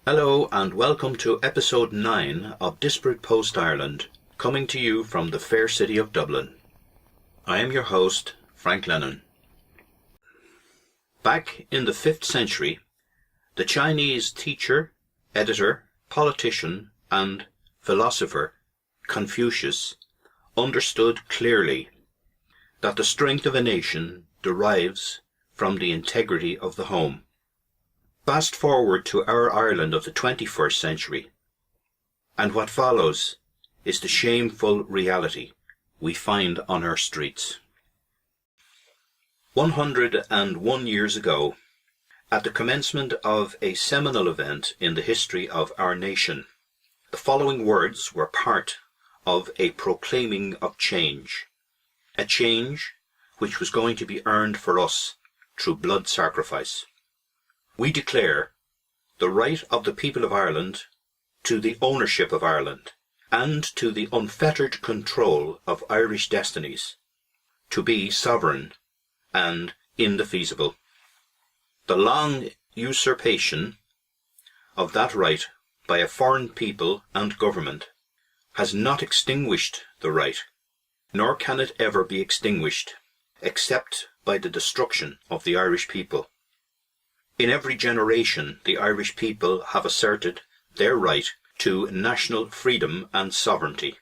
Hello and welcome to episode 9 of Disparate Post Ireland, coming to you from the fair city of Dublin. I am your host, Frank Lennon. Back in the 5th century, the Chinese teacher, editor, politician and philosopher Confucius understood clearly that the strength of a nation derives from the integrity of the home. Fast forward to our Ireland of the 21st century, and what follows is the shameful reality we find on our streets. 101 years ago, at the commencement of a seminal event in the history of our nation, the following words were part of a proclaiming of change, a change which was going to be earned for us through blood sacrifice. We declare the right of the people of Ireland to the ownership of Ireland and to the unfettered control of Irish destinies, to be sovereign and indefeasible. The long usurpation of that right by a foreign people and government has not extinguished the right, nor can it ever be extinguished, except by the destruction of the Irish people. In every generation, the Irish people have asserted their right to national freedom and sovereignty.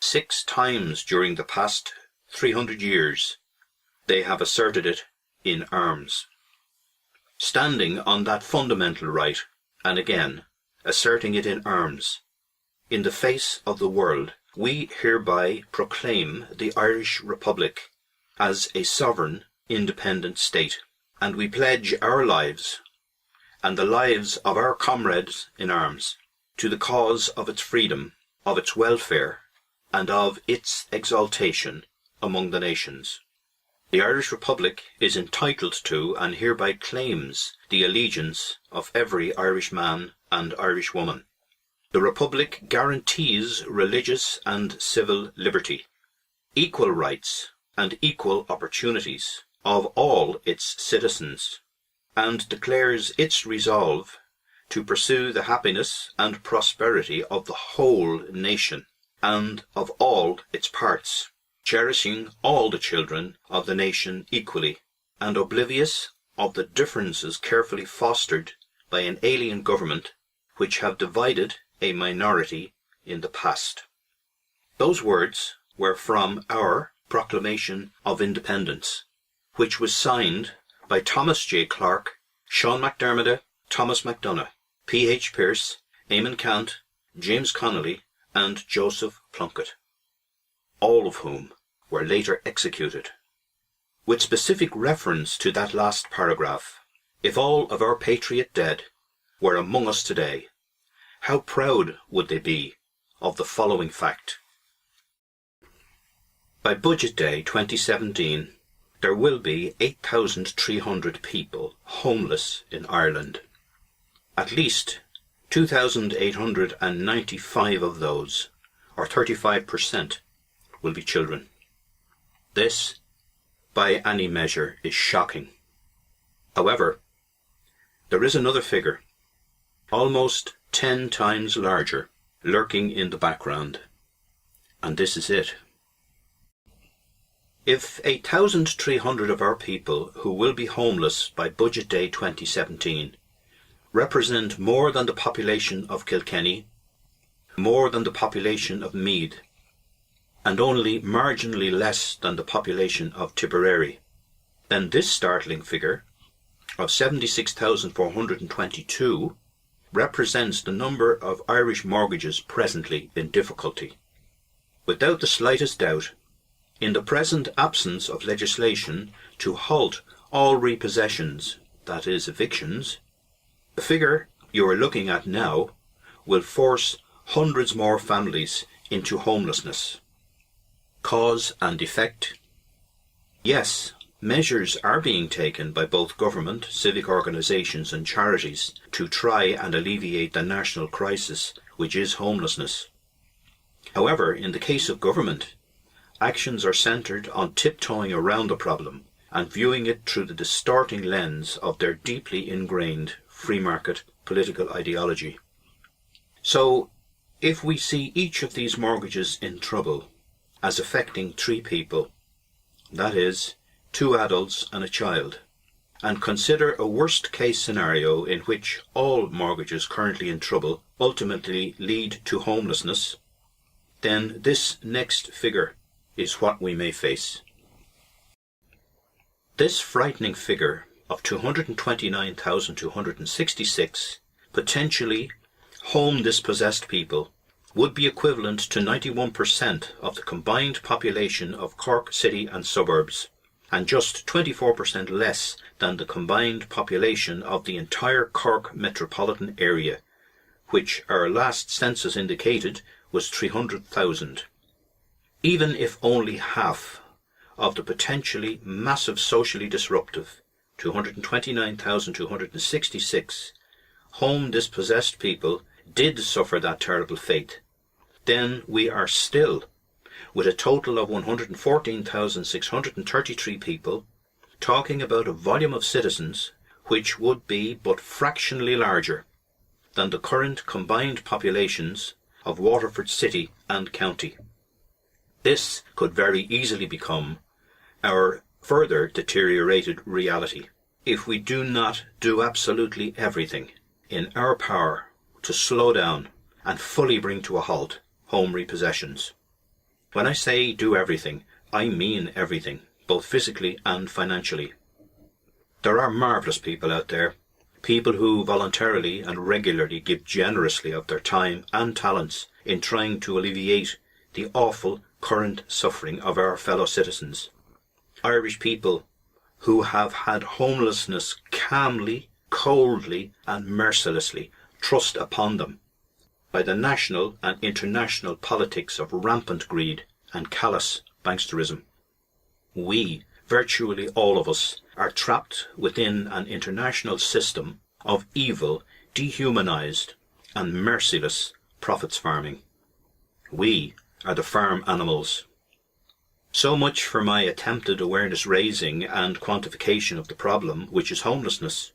6 times during the past 300 years, they have asserted it in arms. Standing on that fundamental right, and again, asserting it in arms, in the face of the world, we hereby proclaim the Irish Republic as a sovereign, independent state. And we pledge our lives, and the lives of our comrades in arms, to the cause of its freedom, of its welfare, and of its exaltation among the nations. The Irish Republic is entitled to and hereby claims the allegiance of every Irish man and Irish woman. The Republic guarantees religious and civil liberty, equal rights and equal opportunities of all its citizens, and declares its resolve to pursue the happiness and prosperity of the whole nation and of all its parts, cherishing all the children of the nation equally, and oblivious of the differences carefully fostered by an alien government which have divided a minority in the past. Those words were from our Proclamation of Independence, which was signed by Thomas J. Clarke, Sean McDermott, Thomas MacDonagh, P. H. Pearse, Eamon Cant, James Connolly, and Joseph Plunkett, all of whom were later executed. With specific reference to that last paragraph, if all of our patriot dead were among us today, how proud would they be of the following fact. By Budget Day 2017, there will be 8,300 people homeless in Ireland. At least 2,895 of those, or 35%, will be children. This, by any measure, is shocking. However, there is another figure, almost 10 times larger, lurking in the background, and this is it. If 8,300 of our people who will be homeless by Budget Day 2017 represent more than the population of Kilkenny, more than the population of Meath, and only marginally less than the population of Tipperary, then this startling figure of 76,422 represents the number of Irish mortgages presently in difficulty. Without the slightest doubt, in the present absence of legislation to halt all repossessions, that is, evictions, the figure you are looking at now will force hundreds more families into homelessness. Cause and effect? Yes, measures are being taken by both government, civic organisations and charities to try and alleviate the national crisis which is homelessness. However, in the case of government, actions are centred on tiptoeing around the problem and viewing it through the distorting lens of their deeply ingrained free market political ideology. So, if we see each of these mortgages in trouble as affecting 3 people, that is, 2 adults and a child, and consider a worst-case scenario in which all mortgages currently in trouble ultimately lead to homelessness, then this next figure is what we may face. This frightening figure of 229,266 potentially home-dispossessed people would be equivalent to 91% of the combined population of Cork city and suburbs, and just 24% less than the combined population of the entire Cork metropolitan area, which our last census indicated was 300,000. Even if only half of the potentially massive socially disruptive 229,266 home-dispossessed people did suffer that terrible fate, then we are still, with a total of 114,633 people, talking about a volume of citizens which would be but fractionally larger than the current combined populations of Waterford City and County. This could very easily become our further deteriorated reality if we do not do absolutely everything in our power to slow down and fully bring to a halt home repossessions. When I say do everything, I mean everything, both physically and financially. There are marvellous people out there, people who voluntarily and regularly give generously of their time and talents in trying to alleviate the awful current suffering of our fellow citizens. Irish people who have had homelessness calmly, coldly and mercilessly thrust upon them by the national and international politics of rampant greed and callous banksterism. We, virtually all of us, are trapped within an international system of evil, dehumanized and merciless profits farming. We are the farm animals. So much for my attempted awareness raising and quantification of the problem, which is homelessness.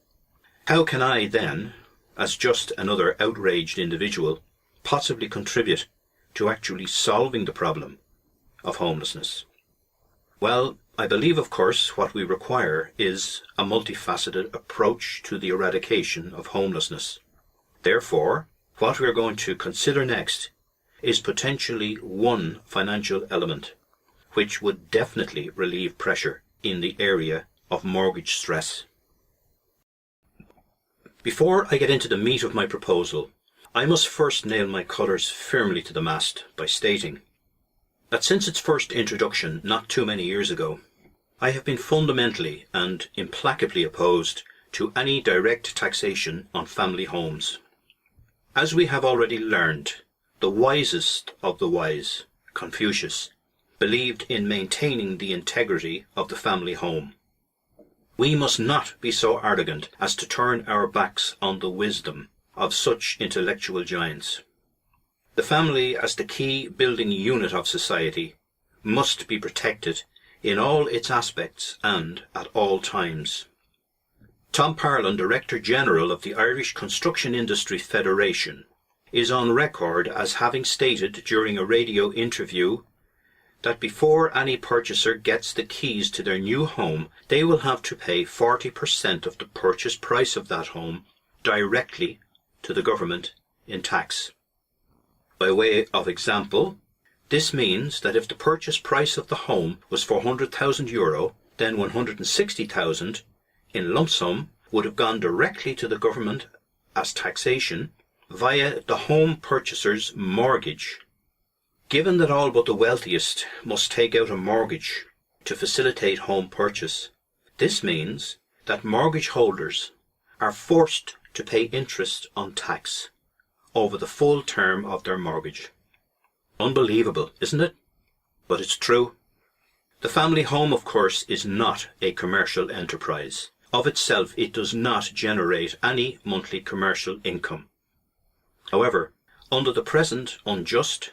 How can I then, as just another outraged individual, possibly contribute to actually solving the problem of homelessness? Well, I believe, of course, what we require is a multifaceted approach to the eradication of homelessness. Therefore, what we are going to consider next is potentially one financial element which would definitely relieve pressure in the area of mortgage stress. Before I get into the meat of my proposal, I must first nail my colours firmly to the mast by stating that since its first introduction not too many years ago, I have been fundamentally and implacably opposed to any direct taxation on family homes. As we have already learned, the wisest of the wise, Confucius, believed in maintaining the integrity of the family home. We must not be so arrogant as to turn our backs on the wisdom of such intellectual giants. The family, as the key building unit of society, must be protected in all its aspects and at all times. Tom Parlin, Director General of the Irish Construction Industry Federation, is on record as having stated during a radio interview that before any purchaser gets the keys to their new home, they will have to pay 40% of the purchase price of that home directly to the government in tax. By way of example, this means that if the purchase price of the home was €400,000, then 160,000 in lump sum would have gone directly to the government as taxation via the home purchaser's mortgage. Given that all but the wealthiest must take out a mortgage to facilitate home purchase, this means that mortgage holders are forced to pay interest on tax over the full term of their mortgage. Unbelievable, isn't it? But it's true. The family home, of course, is not a commercial enterprise. Of itself, it does not generate any monthly commercial income. However, under the present unjust,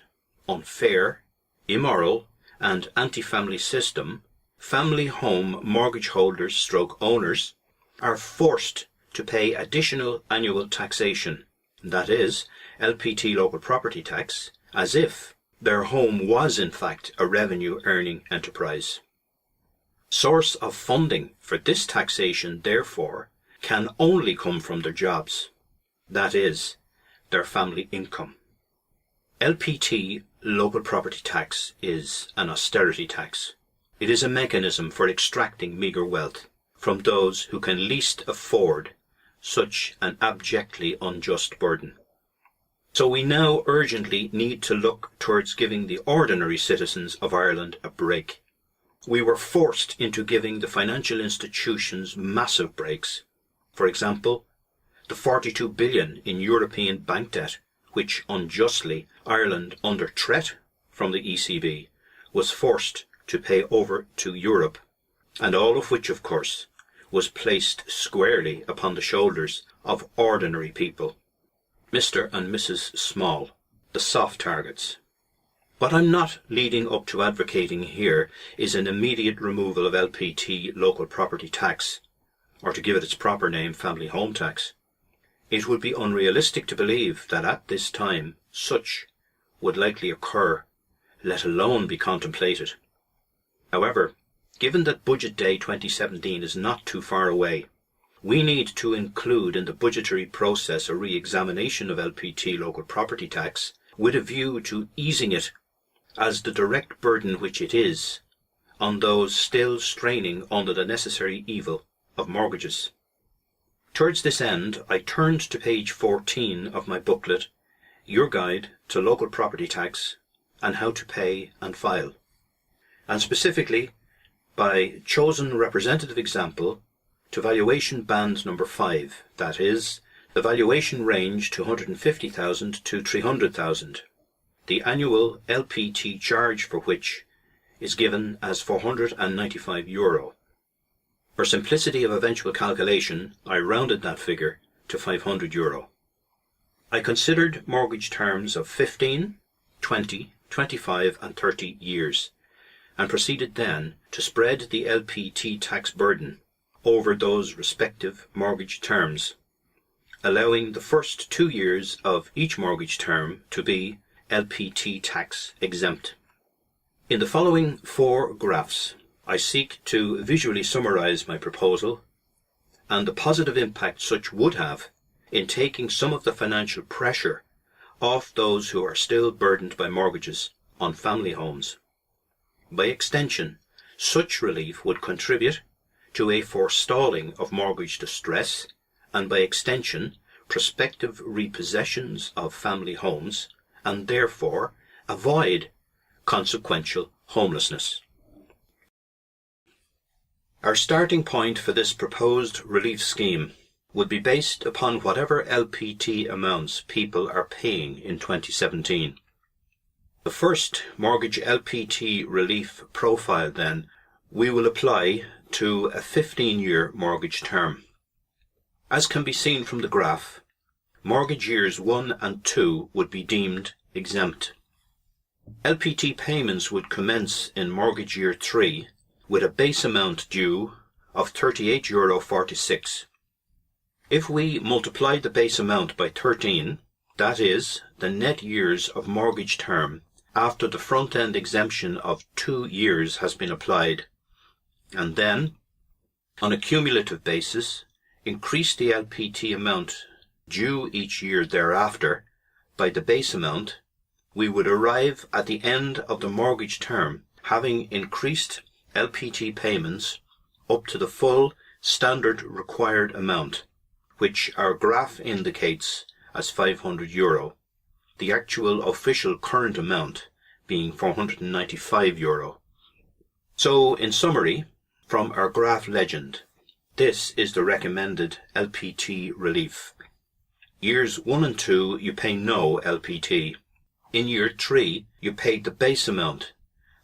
unfair, immoral and anti-family system, family home mortgage holders / owners are forced to pay additional annual taxation, that is, LPT local property tax, as if their home was in fact a revenue-earning enterprise. Source of funding for this taxation, therefore, can only come from their jobs, that is, their family income. LPT local property tax is an austerity tax. It is a mechanism for extracting meagre wealth from those who can least afford such an abjectly unjust burden. So we now urgently need to look towards giving the ordinary citizens of Ireland a break. We were forced into giving the financial institutions massive breaks. For example, the 42 billion in European bank debt, which unjustly Ireland, under threat from the ECB, was forced to pay over to Europe, and all of which, of course, was placed squarely upon the shoulders of ordinary people, Mr. and Mrs. Small, the soft targets. What I'm not leading up to advocating here is an immediate removal of LPT local property tax, or to give it its proper name, family home tax. It would be unrealistic to believe that at this time such would likely occur, let alone be contemplated. However, given that Budget Day 2017 is not too far away, we need to include in the budgetary process a re-examination of LPT local property tax with a view to easing it as the direct burden which it is on those still straining under the necessary evil of mortgages. Towards this end, I turned to page 14 of my booklet, Your Guide to Local Property Tax and How to Pay and File, and specifically by chosen representative example to valuation band number 5, that is, the valuation range to 150,000 to 300,000, the annual LPT charge for which is given as €495. For simplicity of eventual calculation, I rounded that figure to €500. I considered mortgage terms of 15, 20, 25 and 30 years, and proceeded then to spread the LPT tax burden over those respective mortgage terms, allowing the first 2 years of each mortgage term to be LPT tax exempt. In the following 4 graphs, I seek to visually summarise my proposal and the positive impact such would have in taking some of the financial pressure off those who are still burdened by mortgages on family homes. By extension, such relief would contribute to a forestalling of mortgage distress and by extension prospective repossessions of family homes and therefore avoid consequential homelessness. Our starting point for this proposed relief scheme would be based upon whatever LPT amounts people are paying in 2017. The first mortgage LPT relief profile, then, we will apply to a 15-year mortgage term. As can be seen from the graph, mortgage years 1 and 2 would be deemed exempt. LPT payments would commence in mortgage year 3 with a base amount due of €38.46. If we multiply the base amount by 13, that is, the net years of mortgage term after the front-end exemption of 2 years has been applied, and then, on a cumulative basis, increase the LPT amount due each year thereafter by the base amount, we would arrive at the end of the mortgage term having increased LPT payments up to the full standard required amount, which our graph indicates as €500, the actual official current amount being €495. So, in summary, from our graph legend, this is the recommended LPT relief. Years 1 and 2 you pay no LPT. In year 3 you pay the base amount,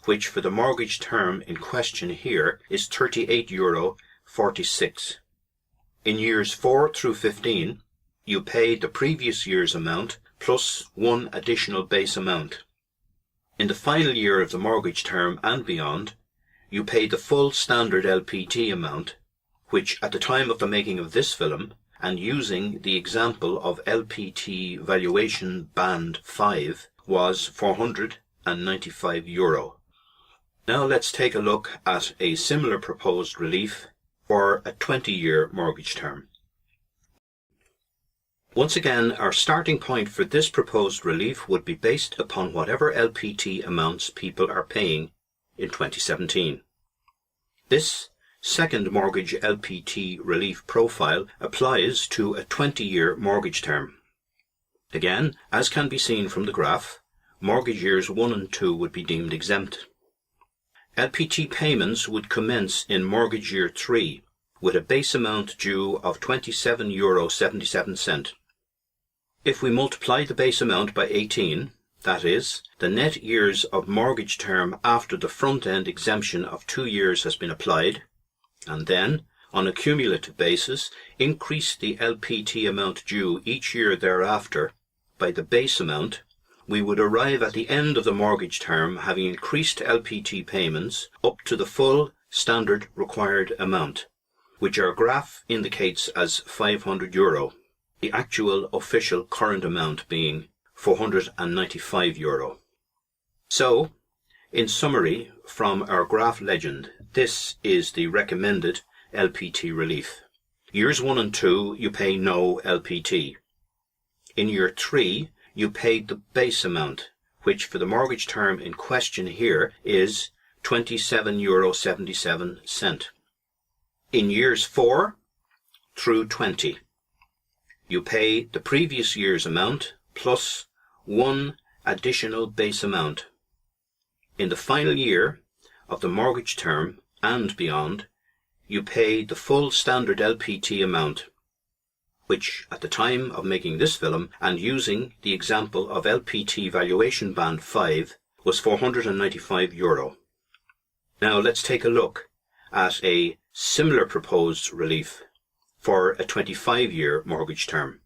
which for the mortgage term in question here is €38.46. In years 4 through 15, you pay the previous year's amount plus 1 additional base amount. In the final year of the mortgage term and beyond, you pay the full standard LPT amount, which at the time of the making of this film and using the example of LPT valuation band 5 was €495. Now let's take a look at a similar proposed relief for a 20-year mortgage term. Once again, our starting point for this proposed relief would be based upon whatever LPT amounts people are paying in 2017. This second mortgage LPT relief profile applies to a 20-year mortgage term. Again, as can be seen from the graph, mortgage years 1 and 2 would be deemed exempt. LPT payments would commence in mortgage year 3 with a base amount due of €27.77. If we multiply the base amount by 18, that is, the net years of mortgage term after the front-end exemption of 2 years has been applied, and then, on a cumulative basis, increase the LPT amount due each year thereafter by the base amount, we would arrive at the end of the mortgage term having increased LPT payments up to the full standard required amount, which our graph indicates as €500, the actual official current amount being €495. So, in summary, from our graph legend, this is the recommended LPT relief. Years 1 and 2, you pay no LPT. In year 3, you paid the base amount, which for the mortgage term in question here is €27.77. In years 4 through 20, you pay the previous year's amount plus one additional base amount. In the final year of the mortgage term and beyond, you pay the full standard LPT amount, which at the time of making this film and using the example of LPT valuation band 5 was €495. Now let's take a look at a similar proposed relief for a 25-year mortgage term.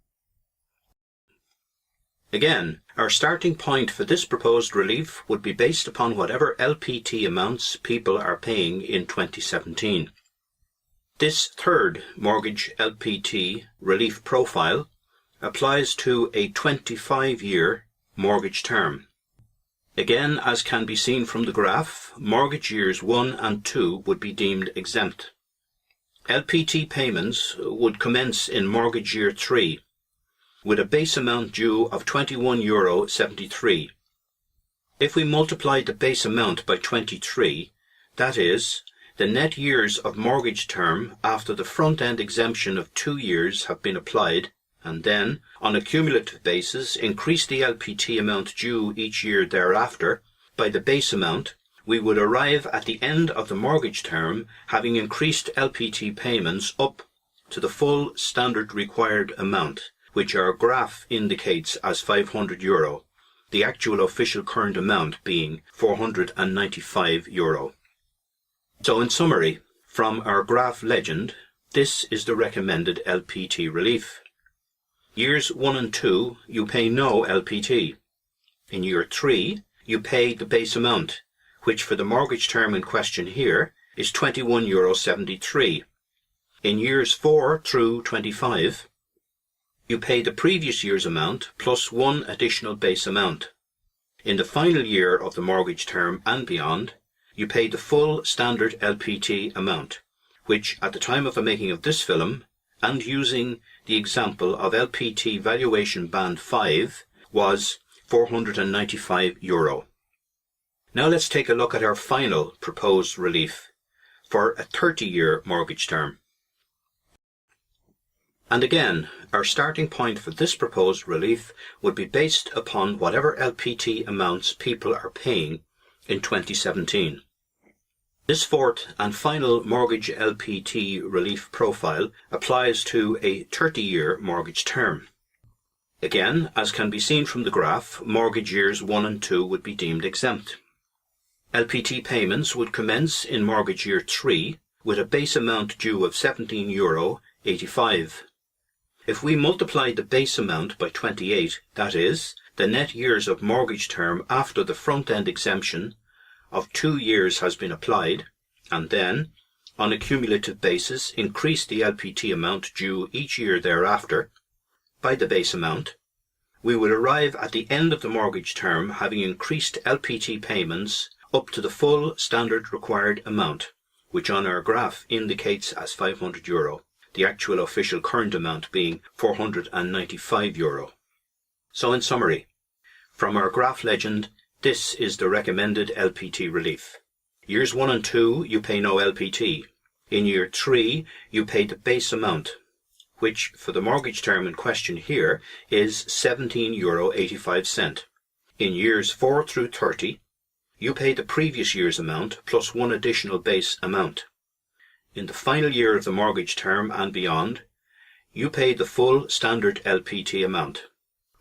Again, our starting point for this proposed relief would be based upon whatever LPT amounts people are paying in 2017. This third mortgage LPT relief profile applies to a 25-year mortgage term. Again, as can be seen from the graph, mortgage years 1 and 2 would be deemed exempt. LPT payments would commence in mortgage year 3 with a base amount due of €21.73. If we multiply the base amount by 23, that is, the net years of mortgage term after the front-end exemption of 2 years have been applied, and then, on a cumulative basis, increase the LPT amount due each year thereafter by the base amount, we would arrive at the end of the mortgage term having increased LPT payments up to the full standard required amount, which our graph indicates as €500, the actual official current amount being €495. So in summary, from our graph legend, this is the recommended LPT relief. Years 1 and 2, you pay no LPT. In year 3, you pay the base amount, which for the mortgage term in question here is €21.73. In years 4 through 25, you pay the previous year's amount plus one additional base amount. In the final year of the mortgage term and beyond, you pay the full standard LPT amount, which at the time of the making of this film, and using the example of LPT valuation band 5, was €495. Now let's take a look at our final proposed relief for a 30-year mortgage term. And again, our starting point for this proposed relief would be based upon whatever LPT amounts people are paying in 2017. This fourth and final mortgage LPT relief profile applies to a 30-year mortgage term. Again, as can be seen from the graph, mortgage years 1 and 2 would be deemed exempt. LPT payments would commence in mortgage year 3 with a base amount due of €17.85. If we multiply the base amount by 28, that is, the net years of mortgage term after the front-end exemption of 2 years has been applied, and then, on a cumulative basis, increase the LPT amount due each year thereafter by the base amount, we would arrive at the end of the mortgage term having increased LPT payments up to the full standard required amount, which on our graph indicates as €500, the actual official current amount being €495. So in summary, from our graph legend, this is the recommended LPT relief. Years 1 and 2, you pay no LPT. In year 3, you pay the base amount, which for the mortgage term in question here is €17.85. In years 4 through 30, you pay the previous year's amount plus one additional base amount. In the final year of the mortgage term and beyond, you pay the full standard LPT amount,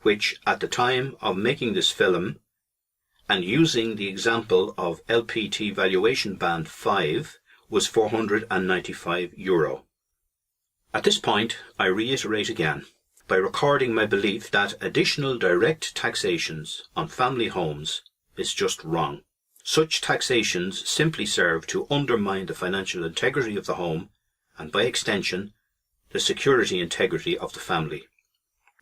which at the time of making this film and using the example of LPT valuation band 5 was €495. At this point, I reiterate again, by recording my belief that additional direct taxations on family homes is just wrong. Such taxations simply serve to undermine the financial integrity of the home and, by extension, the security integrity of the family.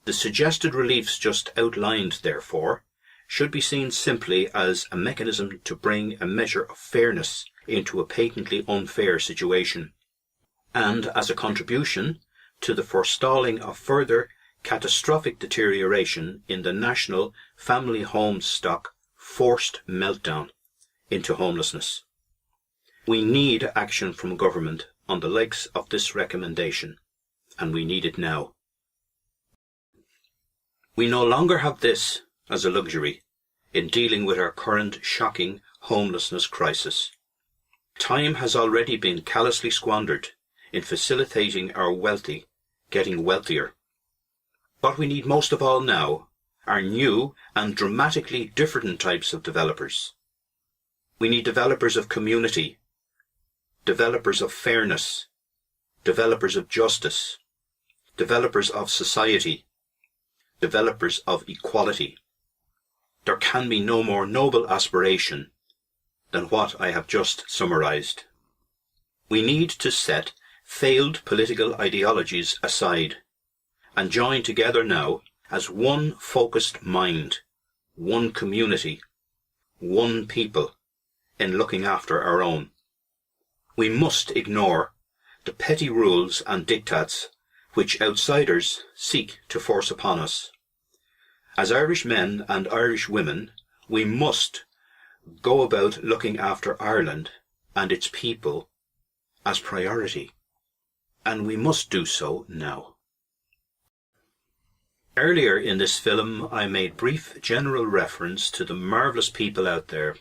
The suggested reliefs just outlined, therefore, should be seen simply as a mechanism to bring a measure of fairness into a patently unfair situation, and as a contribution to the forestalling of further catastrophic deterioration in the national family home stock forced meltdown into homelessness. We need action from government on the likes of this recommendation, and we need it now. We no longer have this as a luxury in dealing with our current shocking homelessness crisis. Time has already been callously squandered in facilitating our wealthy getting wealthier. What we need most of all now are new and dramatically different types of developers. We need developers of community, developers of fairness, developers of justice, developers of society, developers of equality. There can be no more noble aspiration than what I have just summarized. We need to set failed political ideologies aside and join together now as one focused mind, one community, one people in looking after our own. We must ignore the petty rules and diktats which outsiders seek to force upon us. As Irish men and Irish women, we must go about looking after Ireland and its people as priority, and we must do so now. Earlier in this film, I made brief general reference to the marvellous people out there,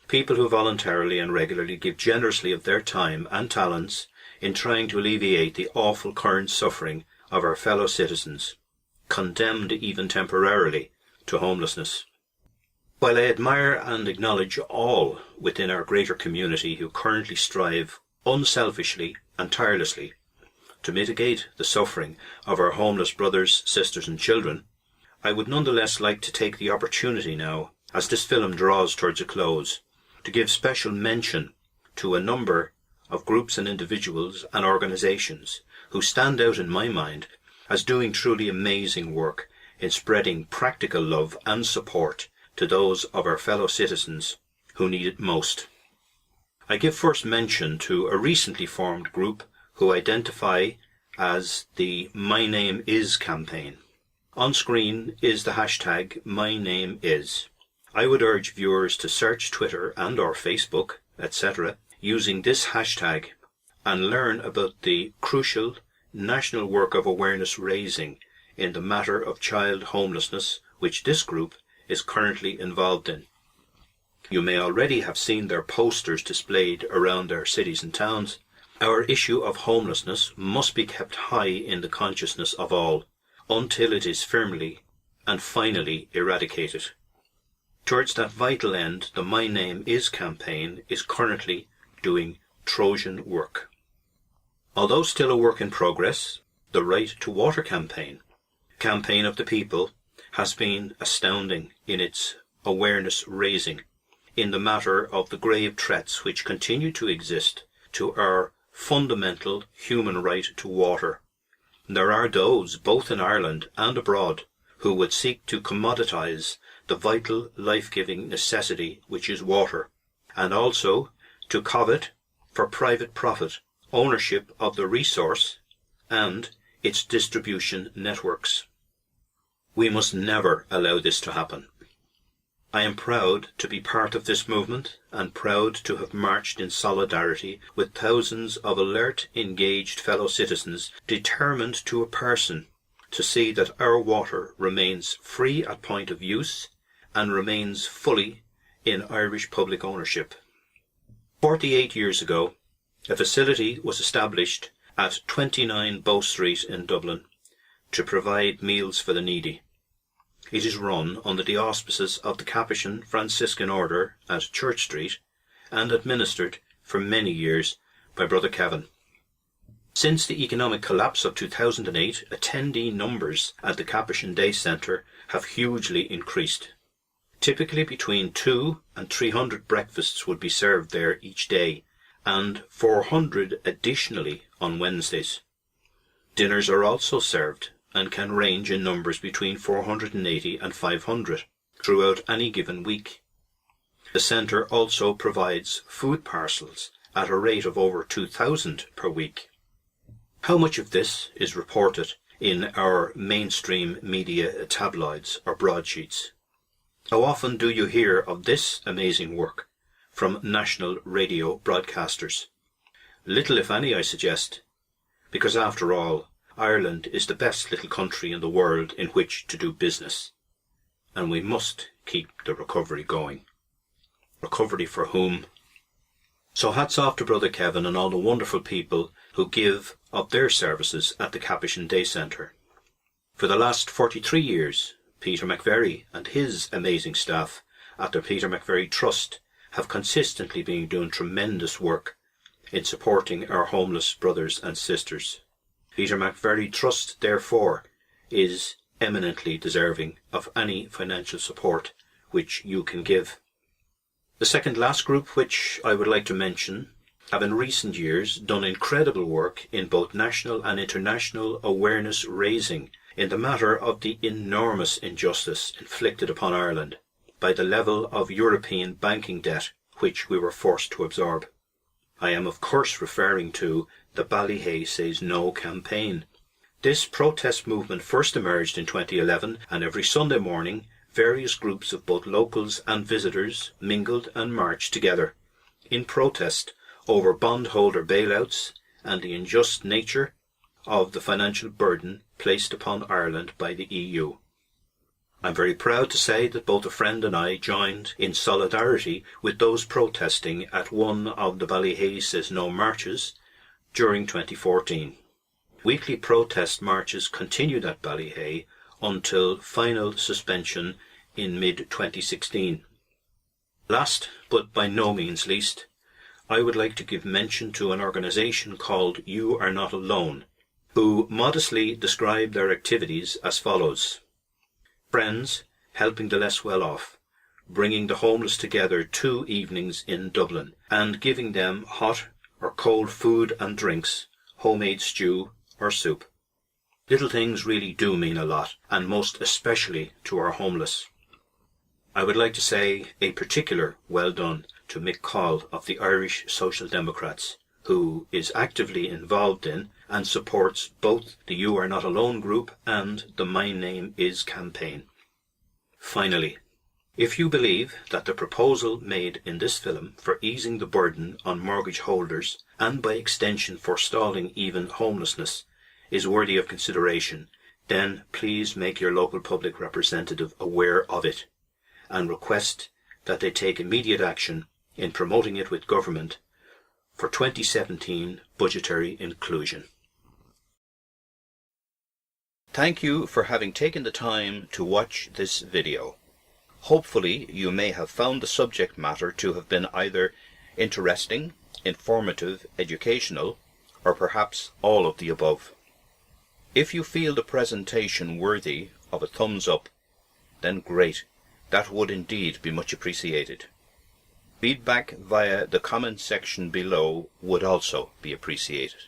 people who voluntarily and regularly give generously of their time and talents in trying to alleviate the awful current suffering of our fellow citizens, condemned even temporarily to homelessness. While I admire and acknowledge all within our greater community who currently strive unselfishly and tirelessly to mitigate the suffering of our homeless brothers, sisters and children, I would nonetheless like to take the opportunity now, as this film draws towards a close, to give special mention to a number of groups and individuals and organisations who stand out in my mind as doing truly amazing work in spreading practical love and support to those of our fellow citizens who need it most. I give first mention to a recently formed group who identify as the My Name Is campaign. On screen is the hashtag MyNameIs. I would urge viewers to search Twitter and or Facebook, etc. using this hashtag and learn about the crucial national work of awareness raising in the matter of child homelessness which this group is currently involved in. You may already have seen their posters displayed around our cities and towns. Our issue of homelessness must be kept high in the consciousness of all until it is firmly and finally eradicated. Towards that vital end, the My Name Is campaign is currently doing Trojan work. Although still a work in progress, the Right to Water campaign of the people, has been astounding in its awareness raising in the matter of the grave threats which continue to exist to our fundamental human right to water. There are those, both in Ireland and abroad, who would seek to commoditise the vital, life-giving necessity which is water, and also to covet, for private profit, ownership of the resource and its distribution networks. We must never allow this to happen. I am proud to be part of this movement and proud to have marched in solidarity with thousands of alert, engaged fellow citizens determined to a person to see that our water remains free at point of use and remains fully in Irish public ownership. 48 years ago, a facility was established at 29 Bow Street in Dublin to provide meals for the needy. It is run under the auspices of the Capuchin Franciscan Order at Church Street and administered for many years by Brother Kevin. Since the economic collapse of 2008, attendee numbers at the Capuchin Day Centre have hugely increased. Typically between 200 and 300 breakfasts would be served there each day, and 400 additionally on Wednesdays. Dinners are also served and can range in numbers between 480 and 500 throughout any given week. The centre also provides food parcels at a rate of over 2,000 per week. How much of this is reported in our mainstream media tabloids or broadsheets? How often do you hear of this amazing work from national radio broadcasters? Little, if any, I suggest, because after all, Ireland is the best little country in the world in which to do business, and we must keep the recovery going. Recovery for whom? So hats off to Brother Kevin and all the wonderful people who give of their services at the Capuchin Day Centre. For the last 43 years, Peter McVerry and his amazing staff at the Peter McVerry Trust have consistently been doing tremendous work in supporting our homeless brothers and sisters. Peter McVerry Trust, therefore, is eminently deserving of any financial support which you can give. The second last group which I would like to mention have in recent years done incredible work in both national and international awareness raising in the matter of the enormous injustice inflicted upon Ireland by the level of European banking debt which we were forced to absorb. I am of course referring to the Ballyhay Says No campaign. This protest movement first emerged in 2011, and every Sunday morning various groups of both locals and visitors mingled and marched together in protest over bondholder bailouts and the unjust nature of the financial burden placed upon Ireland by the EU. I'm very proud to say that both a friend and I joined in solidarity with those protesting at one of the Ballyhay Says No marches during 2014. Weekly protest marches continued at Ballyhay until final suspension in mid-2016. Last, but by no means least, I would like to give mention to an organisation called You Are Not Alone, who modestly describe their activities as follows: Friends helping the less well off, bringing the homeless together 2 evenings in Dublin and giving them hot or cold food and drinks, homemade stew or soup. Little things really do mean a lot, and most especially to our homeless. I would like to say a particular well done to Mick Call of the Irish Social Democrats, who is actively involved in and supports both the You Are Not Alone group and the My Name Is campaign. Finally, if you believe that the proposal made in this film for easing the burden on mortgage holders and by extension forestalling even homelessness is worthy of consideration, then please make your local public representative aware of it and request that they take immediate action in promoting it with government for 2017 budgetary inclusion. Thank you for having taken the time to watch this video. Hopefully you may have found the subject matter to have been either interesting, informative, educational, or perhaps all of the above. If you feel the presentation worthy of a thumbs up, then great. That would indeed be much appreciated. Feedback via the comment section below would also be appreciated.